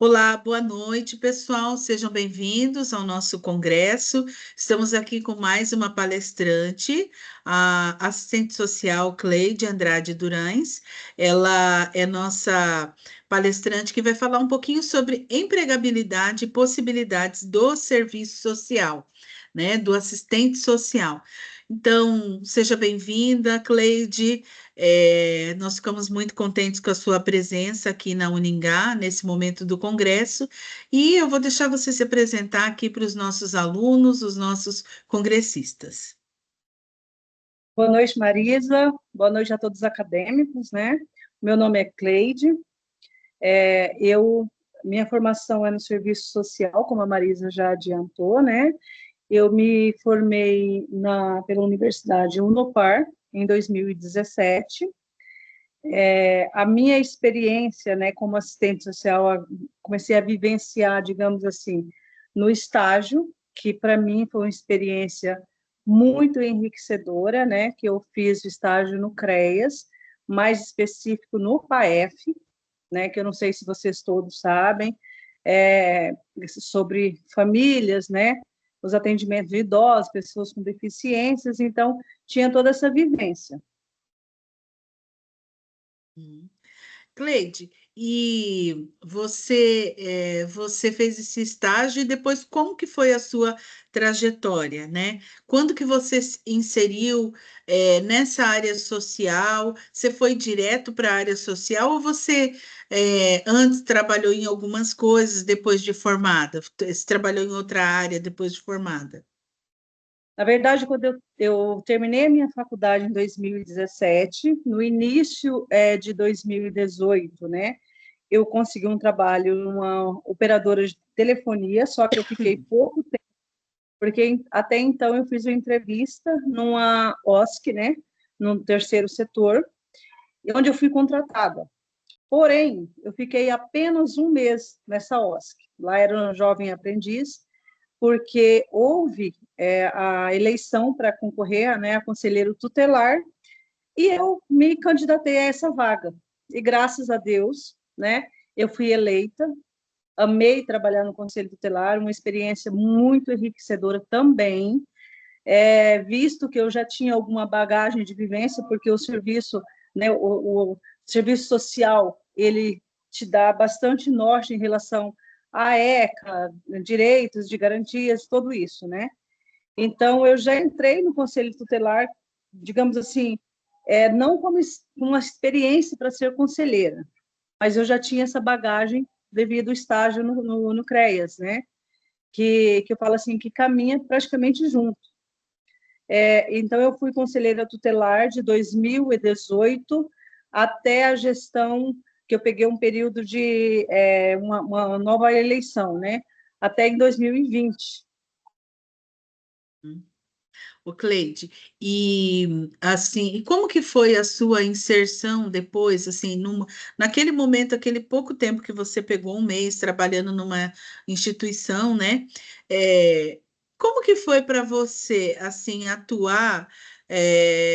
Olá, boa noite, pessoal. Sejam bem-vindos ao nosso congresso. Estamos aqui com mais uma palestrante, a assistente social Cleide Andrade Durães. Ela é nossa palestrante que vai falar um pouquinho sobre empregabilidade e possibilidades do serviço social, né, do assistente social. Então, seja bem-vinda, Cleide. Nós ficamos muito contentes com a sua presença aqui na Uningá, nesse momento do Congresso, e eu vou deixar você se apresentar aqui para os nossos alunos, os nossos congressistas. Boa noite, Marisa. Boa noite a todos os acadêmicos, né? Meu nome é Cleide. Minha formação é no serviço social, como a Marisa já adiantou, né? Eu me formei pela Universidade Unopar em 2017. A minha experiência, né, como assistente social, comecei a vivenciar, digamos assim, no estágio, que para mim foi uma experiência muito enriquecedora, né, que eu fiz o estágio no CREAS, mais específico no PAEF, né, que eu não sei se vocês todos sabem, sobre famílias, né, os atendimentos de idosos, pessoas com deficiências, então tinha toda essa vivência. Cleide, e você fez esse estágio e depois como que foi a sua trajetória, né? Quando que você se inseriu nessa área social? Você foi direto para a área social ou você antes trabalhou em algumas coisas depois de formada? Você trabalhou em outra área depois de formada? Na verdade, quando eu terminei a minha faculdade em 2017, no início de 2018, né, eu consegui um trabalho numa operadora de telefonia, só que eu fiquei pouco tempo, porque até então eu fiz uma entrevista numa OSC, né, no terceiro setor, onde eu fui contratada. Porém, eu fiquei apenas um mês nessa OSC. Lá era um jovem aprendiz, porque houve a eleição para concorrer, né, a conselheiro tutelar, e eu me candidatei a essa vaga. E graças a Deus, né, eu fui eleita, amei trabalhar no conselho tutelar, uma experiência muito enriquecedora também, visto que eu já tinha alguma bagagem de vivência, porque o serviço, né, o serviço social, ele te dá bastante norte em relação à ECA, direitos de garantias, tudo isso, né? Então, eu já entrei no Conselho Tutelar, digamos assim, não como uma experiência para ser conselheira, mas eu já tinha essa bagagem devido ao estágio no CREAS, né? Que eu falo assim, que caminha praticamente junto. Então, eu fui conselheira tutelar de 2018 até a gestão, que eu peguei um período de uma nova eleição, né? Até em 2020. O Cleide, e assim, e como que foi a sua inserção depois, assim, naquele momento, aquele pouco tempo que você pegou um mês trabalhando numa instituição, né? É, como que foi para você, assim, atuar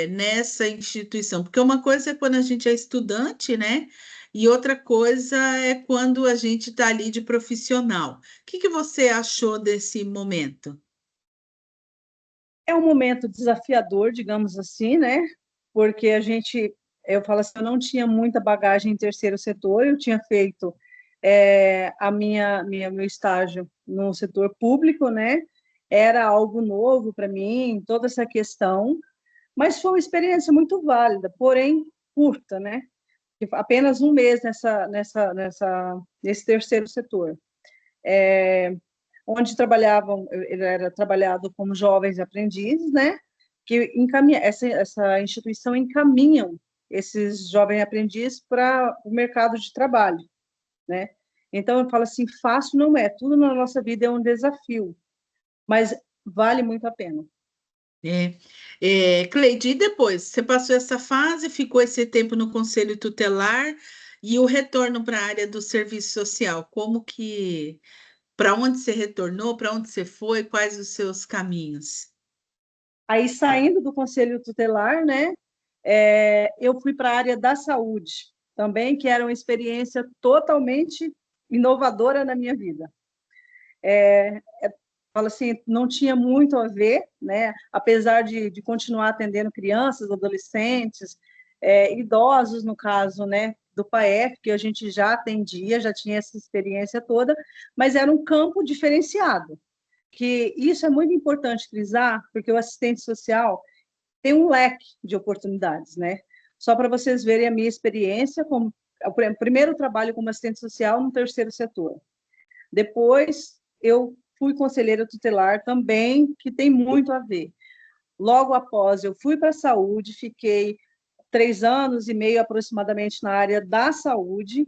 nessa instituição? Porque uma coisa é quando a gente é estudante, né? E outra coisa é quando a gente está ali de profissional. O que que você achou desse momento? É um momento desafiador, digamos assim, né? Porque eu falo assim, eu não tinha muita bagagem em terceiro setor, eu tinha feito meu estágio no setor público, né? Era algo novo para mim, toda essa questão, mas foi uma experiência muito válida, porém curta, né? Apenas um mês nesse terceiro setor. Onde trabalhavam, ele era trabalhado como jovens aprendizes, né? Essa instituição encaminham esses jovens aprendizes para o mercado de trabalho, né? Então eu falo assim, fácil não é, tudo na nossa vida é um desafio, mas vale muito a pena. Cleide, e depois? Você passou essa fase, ficou esse tempo no Conselho Tutelar e o retorno para a área do serviço social, para onde você retornou, para onde você foi, quais os seus caminhos? Aí saindo do conselho tutelar, né? Eu fui para a área da saúde. também, que era uma experiência totalmente inovadora na minha vida. Falo assim, não tinha muito a ver, né? Apesar de continuar atendendo crianças, adolescentes, idosos, no caso, né? Do PAEF, que a gente já atendia, já tinha essa experiência toda, mas era um campo diferenciado, que isso é muito importante frisar, porque o assistente social tem um leque de oportunidades, né? Só para vocês verem a minha experiência, como o primeiro trabalho como assistente social no terceiro setor. Depois, eu fui conselheira tutelar também, que tem muito a ver. Logo após, eu fui para a saúde, fiquei 3 anos e meio aproximadamente na área da saúde,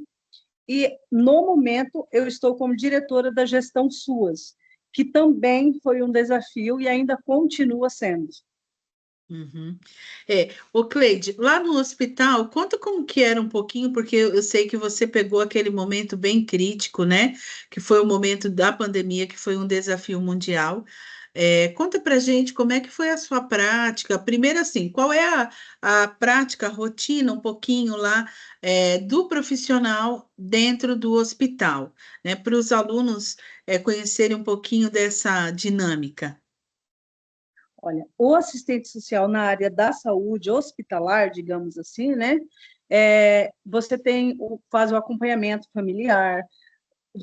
e no momento eu estou como diretora da gestão SUAS, que também foi um desafio e ainda continua sendo. Uhum. Ô Cleide, lá no hospital, conta como que era um pouquinho, porque eu sei que você pegou aquele momento bem crítico, né? Que foi o momento da pandemia, que foi um desafio mundial. Conta pra gente como é que foi a sua prática. Primeiro, assim, qual é a prática, a rotina, um pouquinho lá, do profissional dentro do hospital, né? Para os alunos, conhecerem um pouquinho dessa dinâmica. Olha, o assistente social na área da saúde hospitalar, digamos assim, né? Você faz o acompanhamento familiar,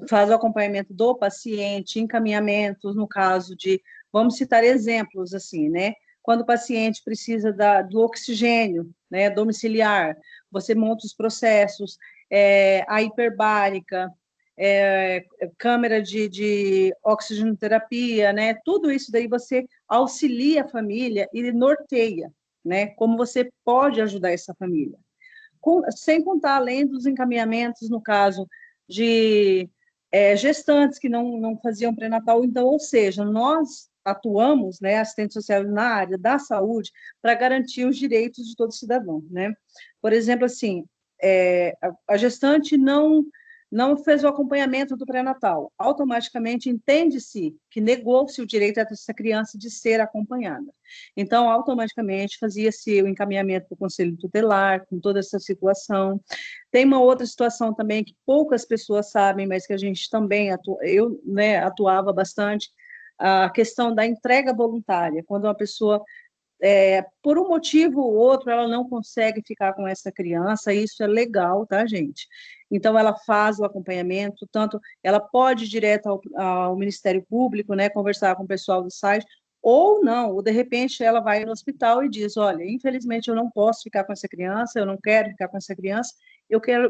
faz o acompanhamento do paciente, encaminhamentos, no caso de, vamos citar exemplos assim, né? Quando o paciente precisa do oxigênio, né, domiciliar, você monta os processos, a hiperbárica, câmera de oxigenoterapia, né? Tudo isso daí você auxilia a família e norteia, né? Como você pode ajudar essa família. Sem contar, além dos encaminhamentos, no caso de gestantes que não faziam pré-natal, então, ou seja, nós atuamos, né, assistente social na área da saúde, para garantir os direitos de todo cidadão, né? Por exemplo, assim, a gestante não fez o acompanhamento do pré-natal, automaticamente entende-se que negou-se o direito dessa criança de ser acompanhada. Então, automaticamente fazia-se o encaminhamento para o conselho tutelar, com toda essa situação. Tem uma outra situação também que poucas pessoas sabem, mas que a gente também, eu, né, atuava bastante, a questão da entrega voluntária, quando uma pessoa por um motivo ou outro, ela não consegue ficar com essa criança, isso é legal, tá, gente? Então, ela faz o acompanhamento, tanto ela pode ir direto ao Ministério Público, né, conversar com o pessoal do site, ou não, ou de repente ela vai no hospital e diz, olha, infelizmente eu não posso ficar com essa criança, eu não quero ficar com essa criança,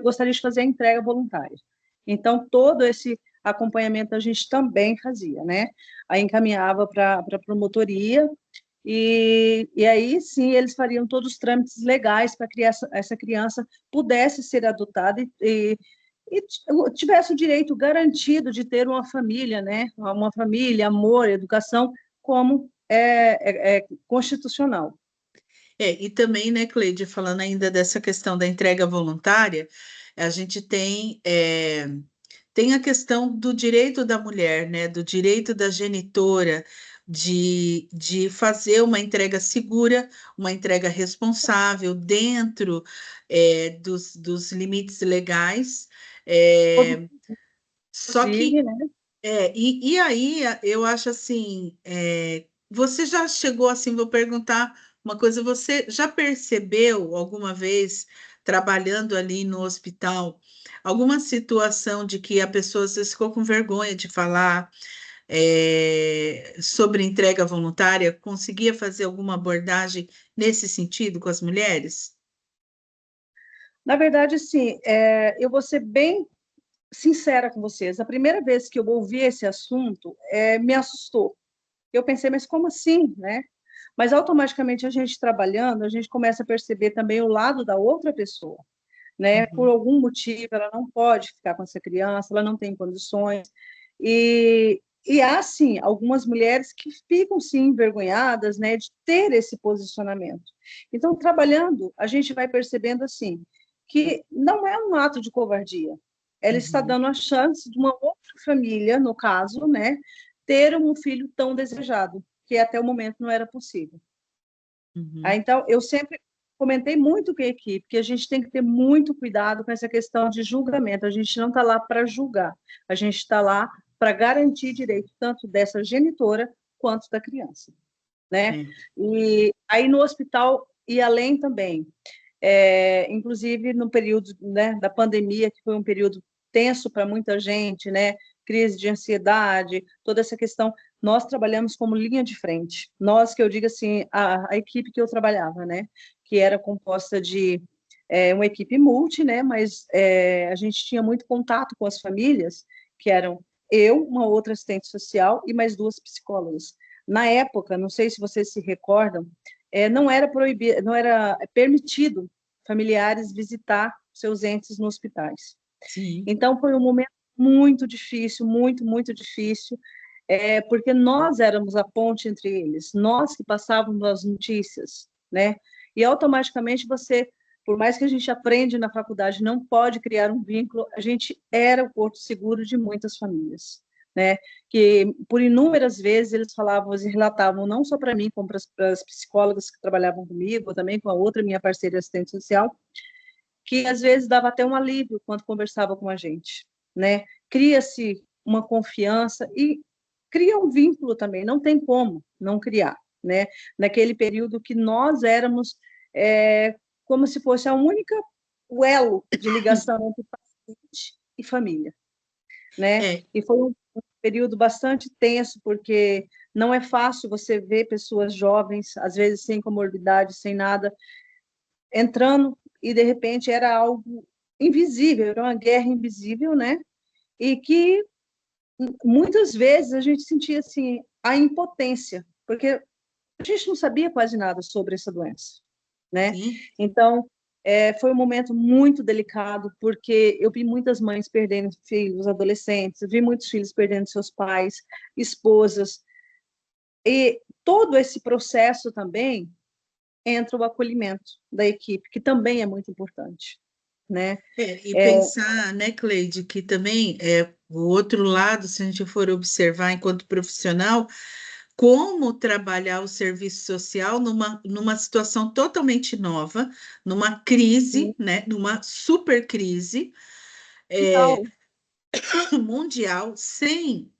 gostaria de fazer a entrega voluntária. Então, todo esse acompanhamento a gente também fazia, né? Aí encaminhava para a promotoria, e aí sim eles fariam todos os trâmites legais para que essa criança pudesse ser adotada e tivesse o direito garantido de ter uma família, né? Uma família, amor, educação, como é constitucional. E também, né, Cleide, falando ainda dessa questão da entrega voluntária, a gente tem a questão do direito da mulher, né, do direito da genitora de fazer uma entrega segura, uma entrega responsável dentro dos limites legais. É, só Inclusive, que, né? e aí eu acho assim, você já chegou assim, vou perguntar uma coisa, você já percebeu alguma vez, trabalhando ali no hospital, alguma situação de que a pessoa às vezes ficou com vergonha de falar sobre entrega voluntária, conseguia fazer alguma abordagem nesse sentido com as mulheres? Na verdade, sim, eu vou ser bem sincera com vocês. A primeira vez que eu ouvi esse assunto, me assustou. Eu pensei, mas como assim, né? Mas automaticamente a gente trabalhando, a gente começa a perceber também o lado da outra pessoa, né? Por Uhum. algum motivo, ela não pode ficar com essa criança, ela não tem condições. E há, sim, algumas mulheres que ficam, sim, envergonhadas, né, de ter esse posicionamento. Então, trabalhando, a gente vai percebendo, assim, que não é um ato de covardia. Ela está Uhum. dando a chance de uma outra família, no caso, né, ter um filho tão desejado, que até o momento não era possível. Uhum. Então, eu sempre comentei muito com a equipe que a gente tem que ter muito cuidado com essa questão de julgamento. A gente não está lá para julgar, a gente está lá para garantir direito tanto dessa genitora quanto da criança, né? É. E aí no hospital e além também, inclusive no período, né, da pandemia, que foi um período tenso para muita gente, né? Crise de ansiedade, toda essa questão, nós trabalhamos como linha de frente. Nós, que eu digo assim, a equipe que eu trabalhava, né? Que era composta de uma equipe multi, né? Mas a gente tinha muito contato com as famílias, que eram eu, uma outra assistente social e mais duas psicólogas. Na época, não sei se vocês se recordam, não era proibido, não era permitido familiares visitar seus entes nos hospitais. Sim. Então, foi um momento muito difícil, muito, muito difícil, porque nós éramos a ponte entre eles, nós que passávamos as notícias, né? E automaticamente você, por mais que a gente aprende na faculdade, não pode criar um vínculo, a gente era o porto seguro de muitas famílias, né? Que por inúmeras vezes eles falavam e relatavam, não só para mim, como para as psicólogas que trabalhavam comigo, também com a outra minha parceira assistente social, que às vezes dava até um alívio quando conversava com a gente, né? Cria-se uma confiança e cria um vínculo também, não tem como não criar, né? Naquele período que nós éramos como se fosse a única o elo de ligação entre paciente e família, né? É, E foi um período bastante tenso, porque não é fácil você ver pessoas jovens, às vezes sem comorbidade, sem nada, entrando e de repente era algo invisível, era uma guerra invisível, né? E que muitas vezes a gente sentia assim a impotência, porque a gente não sabia quase nada sobre essa doença, né? sim. Então foi um momento muito delicado, porque eu vi muitas mães perdendo filhos, adolescentes, vi muitos filhos perdendo seus pais, esposas, e todo esse processo também entra o acolhimento da equipe, que também é muito importante, né? E É, pensar, né, Cleide, que também é o outro lado, se a gente for observar enquanto profissional, como trabalhar o serviço social numa situação totalmente nova, numa crise, né, numa super crise fundamental, mundial, sem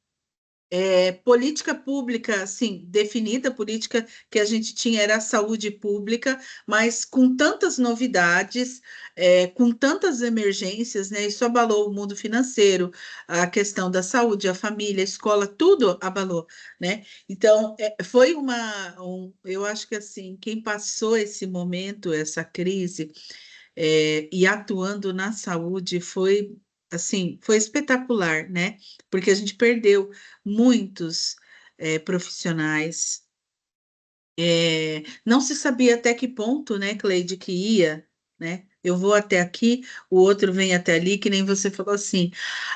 política pública, assim, definida, a política que a gente tinha era a saúde pública, mas com tantas novidades, com tantas emergências, né? Isso abalou o mundo financeiro, a questão da saúde, a família, a escola, tudo abalou, né? Então, foi eu acho que assim, quem passou esse momento, essa crise, e atuando na saúde foi assim, foi espetacular, né? Porque a gente perdeu muitos profissionais. Não se sabia até que ponto, né, Cleide, que ia, né? Eu vou até aqui, o outro vem até ali, que nem você falou assim.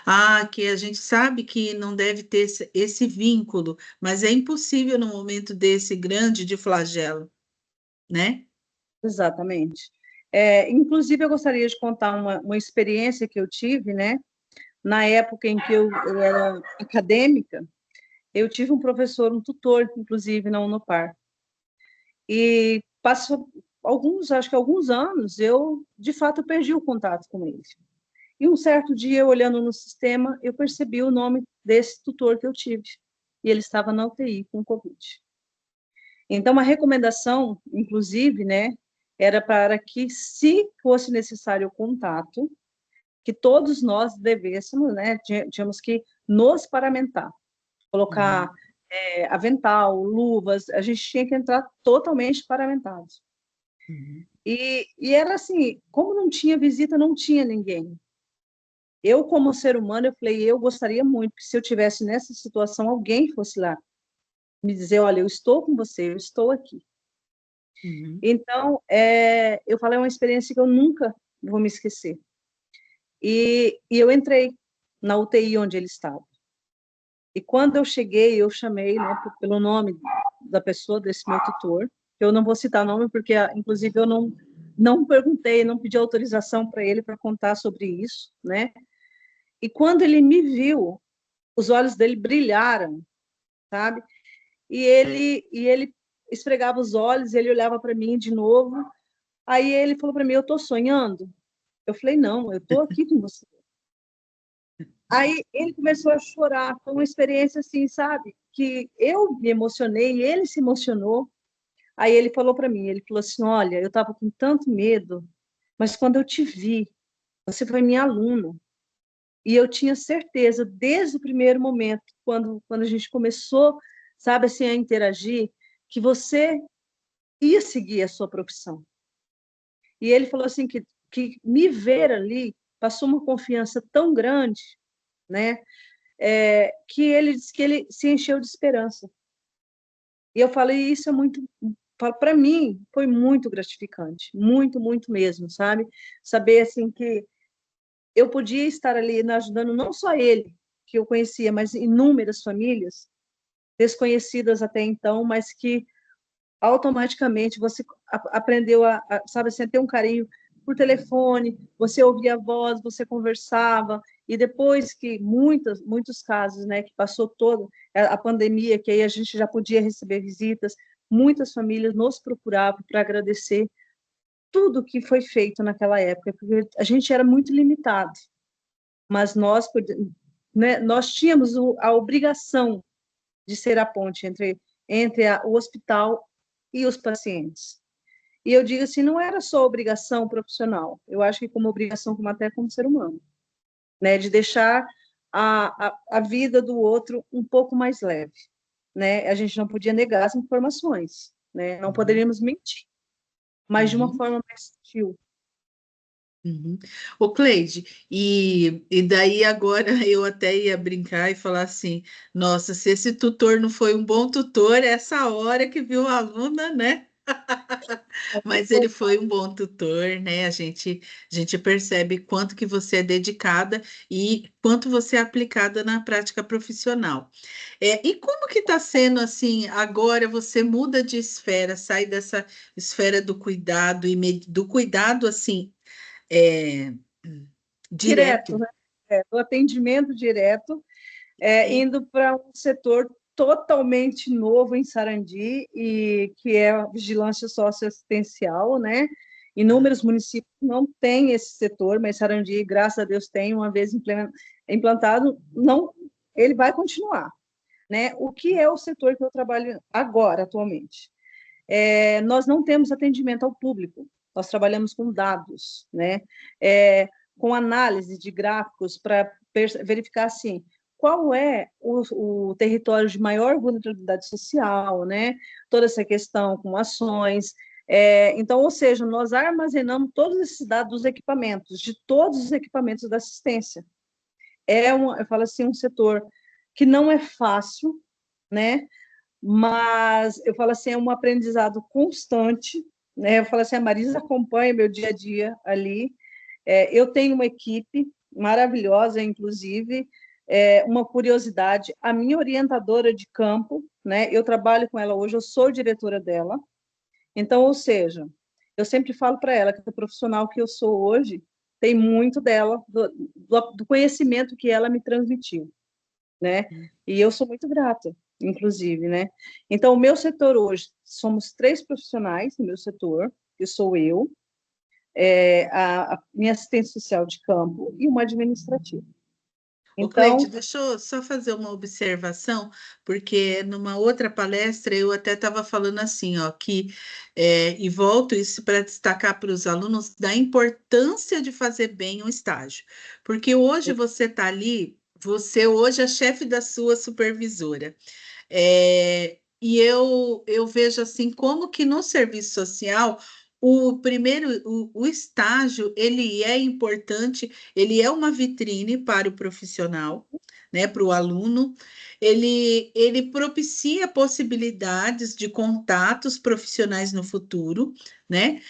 Ah, que a gente sabe que não deve ter esse vínculo, mas é impossível num momento desse grande de flagelo, né? exatamente. Inclusive, eu gostaria de contar uma experiência que eu tive, né? Na época em que eu era acadêmica, eu tive um professor, um tutor, inclusive, na Unopar. E passou acho que alguns anos, eu, de fato, perdi o contato com ele. E um certo dia, olhando no sistema, eu percebi o nome desse tutor que eu tive. E ele estava na UTI com Covid. Então, a recomendação, inclusive, né, era para que, se fosse necessário o contato, que todos nós devêssemos, né, tínhamos que nos paramentar, colocar Uhum. avental, luvas, a gente tinha que entrar totalmente paramentados. Uhum. E era assim, como não tinha visita, não tinha ninguém. Eu, como ser humano, eu falei, eu gostaria muito que se eu tivesse nessa situação, alguém fosse lá me dizer, olha, eu estou com você, eu estou aqui. Uhum. Então, eu falei, é uma experiência que eu nunca vou me esquecer. E eu entrei na UTI onde ele estava. E quando eu cheguei, eu chamei, né, pelo nome da pessoa, desse meu tutor. Eu não vou citar nome, porque, inclusive, eu não perguntei, não pedi autorização para ele para contar sobre isso, né? E quando ele me viu, os olhos dele brilharam, sabe? E ele esfregava os olhos, ele olhava para mim de novo, Aí ele falou para mim, eu estou sonhando? Eu falei, não, eu estou aqui com você. Aí ele começou a chorar, foi uma experiência assim, sabe? Que eu me emocionei, ele se emocionou. Aí ele falou para mim, ele falou assim, olha, eu estava com tanto medo, mas quando eu te vi, você foi minha aluna. E eu tinha certeza, desde o primeiro momento, quando a gente começou, sabe, assim, a interagir, que você ia seguir a sua profissão. E ele falou assim que me ver ali passou uma confiança tão grande, né, que ele disse que ele se encheu de esperança. E eu falei, isso é muito, para mim, foi muito gratificante, muito, muito mesmo, sabe? Saber assim que eu podia estar ali ajudando não só ele, que eu conhecia, mas inúmeras famílias desconhecidas até então, mas que automaticamente você aprendeu sabe assim, a ter um carinho por telefone, você ouvia a voz, você conversava, e depois que muitos casos, né, que passou toda a pandemia, que aí a gente já podia receber visitas, muitas famílias nos procuravam para agradecer tudo que foi feito naquela época, porque a gente era muito limitado, mas nós, né, nós tínhamos a obrigação de ser a ponte entre o hospital e os pacientes. E eu digo assim, não era só obrigação profissional, eu acho que como obrigação, como até como ser humano, né, de deixar a vida do outro um pouco mais leve, né, a gente não podia negar as informações, né, não Uhum, poderíamos mentir, mas de uma uhum, forma mais sutil. uhum. Ô, Cleide, e daí agora eu até ia brincar e falar assim, nossa, se esse tutor não foi um bom tutor, é essa hora que viu a aluna, né? Mas ele foi um bom tutor, né? A gente percebe quanto que você é dedicada e quanto você é aplicada na prática profissional. E como que está sendo assim, agora você muda de esfera, sai dessa esfera do cuidado e do cuidado assim, é, Direto, direto. né? Do atendimento direto, Sim. indo para um setor totalmente novo em Sarandi, e que é a vigilância socioassistencial, né? Inúmeros municípios não têm esse setor, mas Sarandi, graças a Deus, tem, uma vez implantado, não, ele vai continuar, né? O que é o setor que eu trabalho agora, atualmente? Nós não temos atendimento ao público, nós trabalhamos com dados, né? Com análise de gráficos para verificar assim, qual é o território de maior vulnerabilidade social, né? Toda essa questão com ações. Então, ou seja, nós armazenamos todos esses dados dos equipamentos, de todos os equipamentos da assistência. Eu falo assim, um setor que não é fácil, né? Mas eu falo assim, é um aprendizado constante, né? Eu falo assim, a Marisa acompanha meu dia a dia ali. Eu tenho uma equipe maravilhosa, inclusive, uma curiosidade, a minha orientadora de campo, né? Eu trabalho com ela hoje, eu sou diretora dela. Então, ou seja, eu sempre falo para ela que o profissional que eu sou hoje tem muito dela, do conhecimento que ela me transmitiu, né? E eu sou muito grata, inclusive, né? Então, o meu setor hoje, somos 3 profissionais no meu setor, que sou eu, a minha assistente social de campo e uma administrativa. Ô, Cleide, Então, deixa eu só fazer uma observação, porque numa outra palestra eu até estava falando assim, ó, que, e volto isso para destacar para os alunos da importância de fazer bem um estágio, porque hoje você está ali, você hoje é chefe da sua supervisora. E eu vejo assim como que no serviço social o estágio ele é importante, ele é uma vitrine para o profissional, né, para o aluno. Ele propicia possibilidades de contatos profissionais no futuro, né?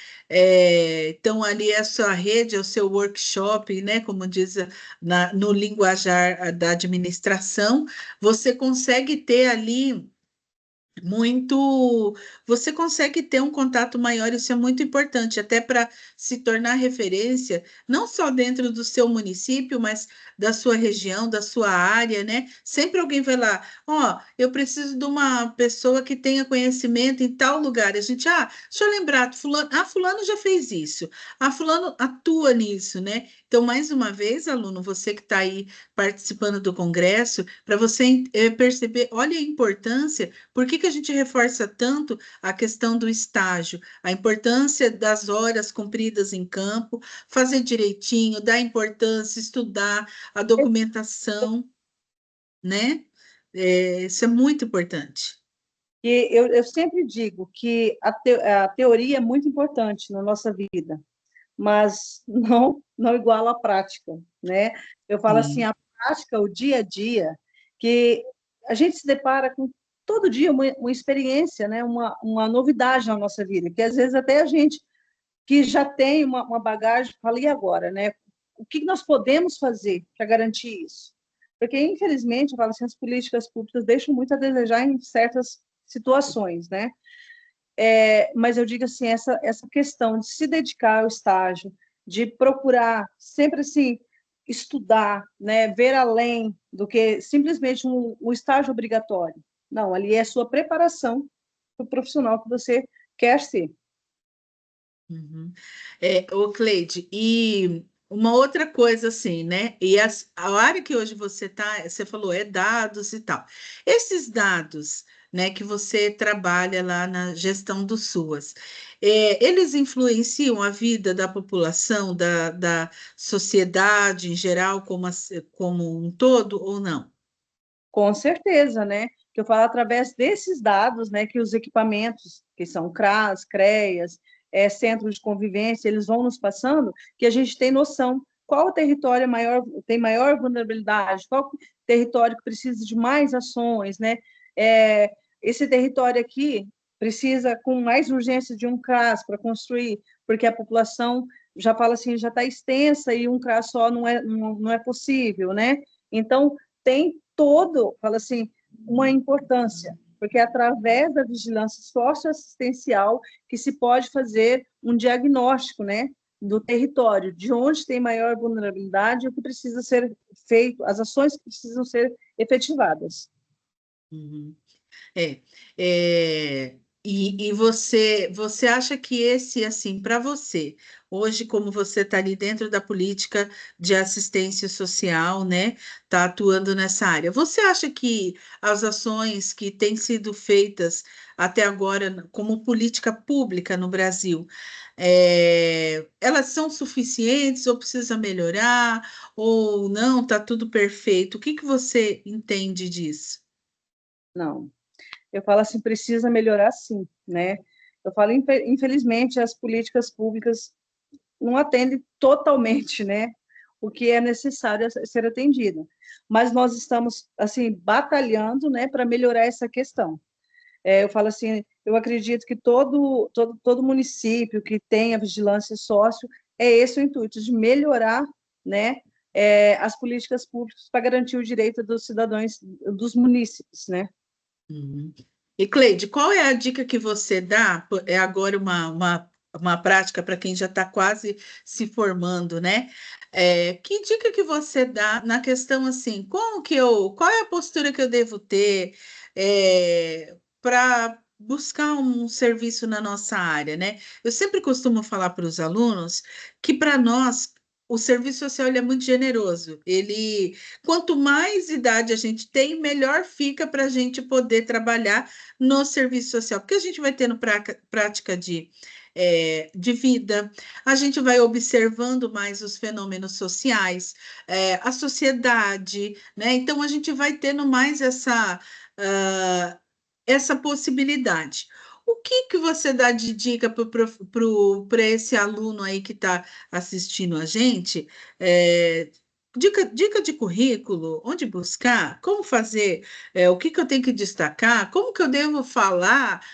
Então ali é a sua rede, é o seu workshop, né? Como diz no linguajar da administração, você consegue ter ali muito, você consegue ter um contato maior, isso é muito importante, até para se tornar referência, não só dentro do seu município, mas da sua região, da sua área, né? Sempre alguém vai lá, ó, eu preciso de uma pessoa que tenha conhecimento em tal lugar. A gente, deixa eu lembrar, fulano já fez isso, fulano atua nisso, né? Então, mais uma vez, aluno, você que está aí participando do congresso, para você perceber, olha a importância por que que a gente reforça tanto a questão do estágio, a importância das horas cumpridas em campo, fazer direitinho, dar importância, estudar a documentação, né? Isso é muito importante. E eu sempre digo que a teoria é muito importante na nossa vida, mas não igual à prática, né? Eu falo assim, Sim. a prática, o dia a dia, que a gente se depara com todo dia uma experiência, né? Uma novidade na nossa vida, que às vezes até a gente que já tem uma bagagem, fala, e agora, né? O que nós podemos fazer para garantir isso? Porque, infelizmente, eu falo assim, as políticas públicas deixam muito a desejar em certas situações, né? Mas eu digo assim, essa questão de se dedicar ao estágio, de procurar sempre assim estudar, né, ver além do que simplesmente um estágio obrigatório. Não, ali é a sua preparação para o profissional que você quer ser. Uhum. Ô Cleide, e uma outra coisa assim, né? E a área que hoje você tá, você falou, é dados e tal. Esses dados, né, que você trabalha lá na gestão do SUAS, eles influenciam a vida da população, da sociedade em geral, como um todo, ou não? Com certeza, né? Que eu falo através desses dados, né, que os equipamentos, que são CRAS, CREAS, centros de convivência, eles vão nos passando, que a gente tem noção qual território tem maior vulnerabilidade, qual território que precisa de mais ações, né? Esse território aqui precisa com mais urgência de um CRAS para construir, porque a população já fala assim, já está extensa e um CRAS só não é possível, né? Então, tem todo, fala assim, uma importância, porque é através da vigilância socioassistencial que se pode fazer um diagnóstico, né, do território, de onde tem maior vulnerabilidade e o que precisa ser feito, as ações que precisam ser efetivadas. Uhum. É, e você acha que esse, assim, para você, hoje, como você está ali dentro da política de assistência social, né, está atuando nessa área, você acha que as ações que têm sido feitas até agora como política pública no Brasil, elas são suficientes ou precisa melhorar, ou não, está tudo perfeito? O que que você entende disso? Não, eu falo assim, precisa melhorar sim, né? Eu falo, infelizmente, as políticas públicas não atendem totalmente, né, o que é necessário ser atendido. Mas nós estamos, assim, batalhando, né, para melhorar essa questão. Eu falo assim, eu acredito que todo município que tenha vigilância sócio, é esse o intuito, de melhorar, né, as políticas públicas para garantir o direito dos cidadãos, dos munícipes, né? Uhum. E Cleide, qual é a dica que você dá? É agora uma prática para quem já está quase se formando, né? Que dica que você dá na questão assim, qual é a postura que eu devo ter para buscar um serviço na nossa área, né? Eu sempre costumo falar para os alunos que para nós o serviço social ele é muito generoso. Quanto mais idade a gente tem, melhor fica para a gente poder trabalhar no serviço social, porque a gente vai tendo prática de vida, a gente vai observando mais os fenômenos sociais, a sociedade, né? Então a gente vai tendo mais essa possibilidade. O que que você dá de dica para esse aluno aí que está assistindo a gente? É, dica de currículo, onde buscar, como fazer, o que que eu tenho que destacar, como que eu devo falar?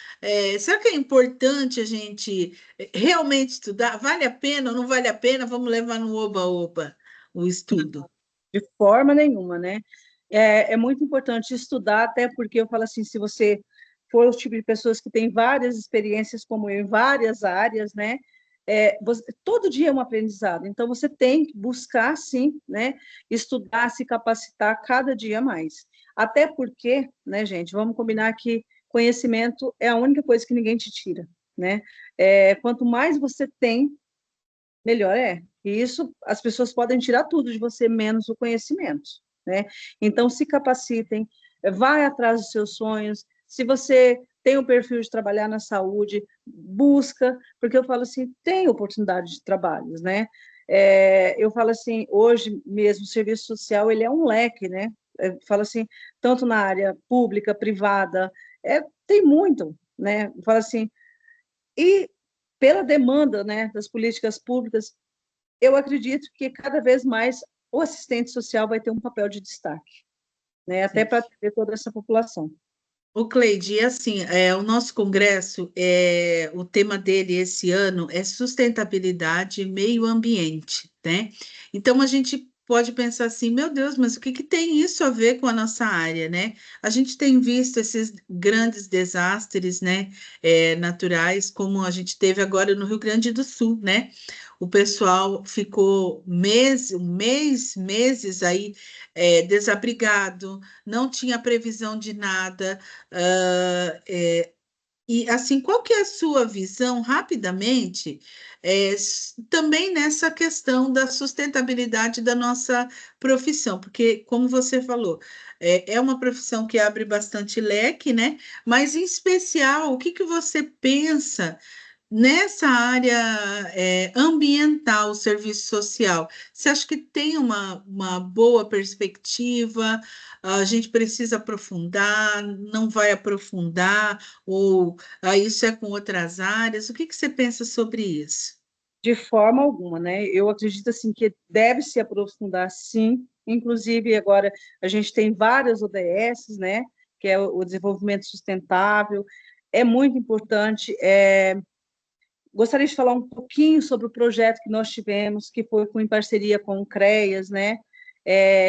Será que é importante a gente realmente estudar? Vale a pena ou não vale a pena? Vamos levar no oba-oba o estudo. De forma nenhuma, né? É muito importante estudar, até porque eu falo assim, se você for o tipo de pessoas que têm várias experiências, como eu, em várias áreas, né? Todo dia é um aprendizado, então você tem que buscar, sim, né? Estudar, se capacitar cada dia mais. Até porque, né, gente, vamos combinar que conhecimento é a única coisa que ninguém te tira, né? Quanto mais você tem, melhor é. E isso, as pessoas podem tirar tudo de você, menos o conhecimento, né? Então, se capacitem, vai atrás dos seus sonhos. Se você tem o perfil de trabalhar na saúde, busca, porque eu falo assim, tem oportunidade de trabalhos, né? Eu falo assim, hoje mesmo, o serviço social, ele é um leque, né? Eu falo assim, tanto na área pública, privada, tem muito, né? Eu falo assim, e pela demanda, né, das políticas públicas, eu acredito que cada vez mais o assistente social vai ter um papel de destaque, né, até Sim. para atender toda essa população. O Cleide, e assim, o nosso congresso, o tema dele esse ano é sustentabilidade e meio ambiente, né? Então a gente pode pensar assim, meu Deus, mas o que que tem isso a ver com a nossa área, né? A gente tem visto esses grandes desastres, né, naturais, como a gente teve agora no Rio Grande do Sul, né? O pessoal ficou meses aí desabrigado, não tinha previsão de nada. E assim, qual que é a sua visão, rapidamente, também nessa questão da sustentabilidade da nossa profissão? Porque, como você falou, é uma profissão que abre bastante leque, né? Mas, em especial, o que que você pensa nessa área ambiental, serviço social? Você acha que tem uma boa perspectiva? A gente precisa aprofundar, não vai aprofundar, ou isso é com outras áreas? O que que você pensa sobre isso? De forma alguma, né? Eu acredito assim que deve se aprofundar, sim. Inclusive agora a gente tem várias ODS, né? Que é o desenvolvimento sustentável. É muito importante. Gostaria de falar um pouquinho sobre o projeto que nós tivemos, que foi em parceria com o CREAS, né,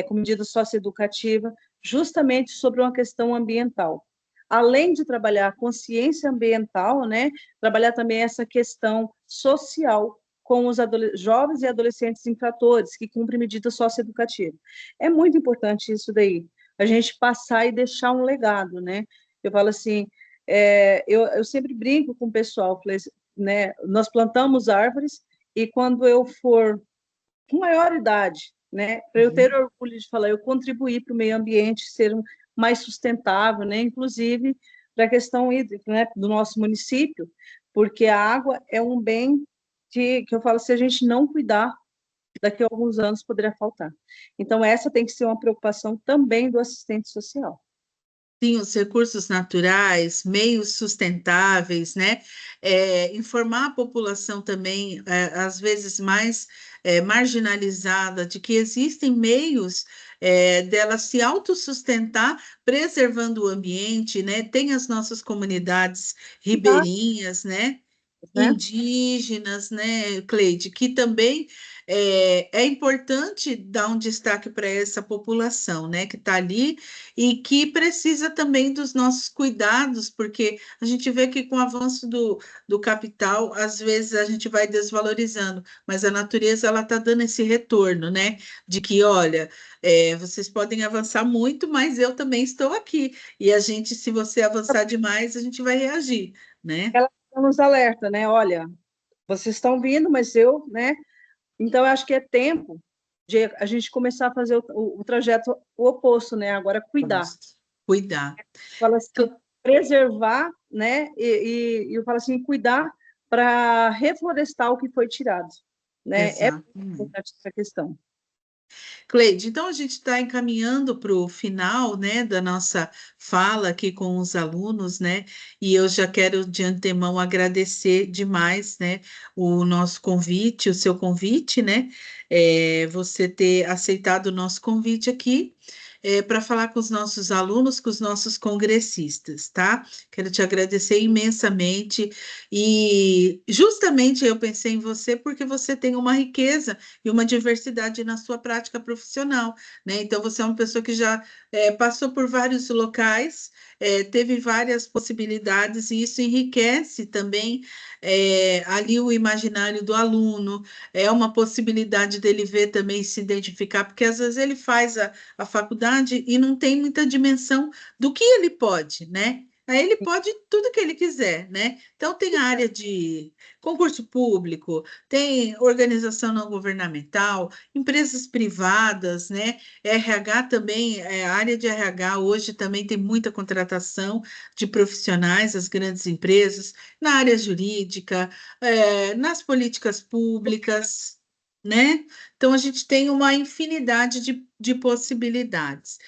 com medida socioeducativa, justamente sobre uma questão ambiental. Além de trabalhar a consciência ambiental, né, trabalhar também essa questão social com os jovens e adolescentes infratores que cumprem medida socioeducativa. É muito importante isso daí, a gente passar e deixar um legado, né? Eu falo assim, eu sempre brinco com o pessoal, né? Nós plantamos árvores e quando eu for com maior idade, né, para eu ter Uhum. orgulho de falar, eu contribuí para o meio ambiente ser mais sustentável, né, inclusive para a questão hídrica, né, do nosso município, porque a água é um bem que eu falo, se a gente não cuidar, daqui a alguns anos poderia faltar. Então, essa tem que ser uma preocupação também do assistente social. Sim, os recursos naturais, meios sustentáveis, né? Informar a população também, às vezes mais marginalizada, de que existem meios dela se autossustentar, preservando o ambiente, né? Tem as nossas comunidades Exato, ribeirinhas, né? né? Indígenas, né, Cleide, que também é importante dar um destaque para essa população, né, que está ali e que precisa também dos nossos cuidados, porque a gente vê que com o avanço do capital, às vezes a gente vai desvalorizando, mas a natureza ela está dando esse retorno, né, de que, olha, vocês podem avançar muito, mas eu também estou aqui, e a gente, se você avançar demais, a gente vai reagir, né? Ela nos alerta, né? Olha, vocês estão vindo, mas eu, né? Então, eu acho que é tempo de a gente começar a fazer o trajeto o oposto, né? Agora, cuidar. Isso. Cuidar. Fala assim, preservar, né? E eu falo assim, cuidar para reflorestar o que foi tirado, né? É Exato. muito importante essa questão. Cleide, então a gente está encaminhando para o final, né, da nossa fala aqui com os alunos, né, e eu já quero de antemão agradecer demais, né, o nosso convite, o seu convite, né, você ter aceitado o nosso convite aqui, para falar com os nossos alunos, com os nossos congressistas, tá? Quero te agradecer imensamente e justamente eu pensei em você porque você tem uma riqueza e uma diversidade na sua prática profissional, né? Então, você é uma pessoa que já passou por vários locais, teve várias possibilidades e isso enriquece também ali o imaginário do aluno, é uma possibilidade dele ver também se identificar, porque às vezes ele faz a faculdade e não tem muita dimensão do que ele pode, né? Aí ele pode tudo que ele quiser, né? Então tem a área de concurso público, tem organização não governamental, empresas privadas, né? RH também, a área de RH hoje também tem muita contratação de profissionais, as grandes empresas, na área jurídica, nas políticas públicas, né? Então a gente tem uma infinidade de possibilidades.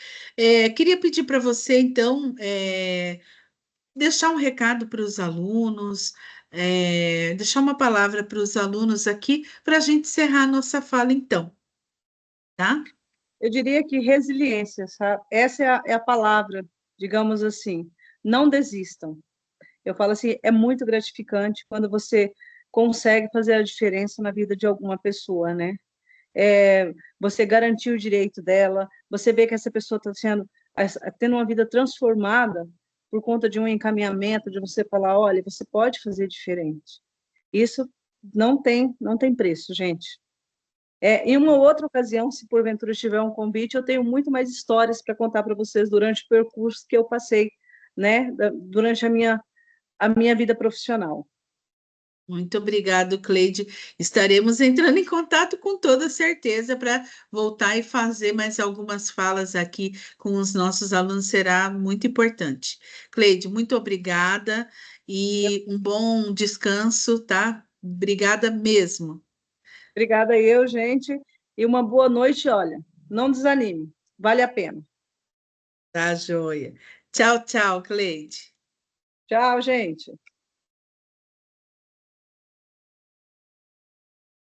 Queria pedir para você, então, deixar um recado para os alunos, deixar uma palavra para os alunos aqui, para a gente encerrar a nossa fala, então, tá? Eu diria que resiliência, sabe? Essa é a palavra, digamos assim. Não desistam. Eu falo assim, é muito gratificante quando você consegue fazer a diferença na vida de alguma pessoa, né? Você garantir o direito dela, você vê que essa pessoa está tendo uma vida transformada por conta de um encaminhamento, de você falar, olha, você pode fazer diferente. Isso não tem preço, gente. Em uma outra ocasião, se porventura tiver um convite, eu tenho muito mais histórias para contar para vocês durante o percurso que eu passei, né, durante a minha vida profissional. Muito obrigado, Cleide. Estaremos entrando em contato com toda certeza para voltar e fazer mais algumas falas aqui com os nossos alunos, será muito importante. Cleide, muito obrigada e um bom descanso, tá? Obrigada mesmo. Obrigada eu, gente, e uma boa noite. Olha, não desanime, vale a pena. Tá, joia. Tchau, tchau, Cleide. Tchau, gente.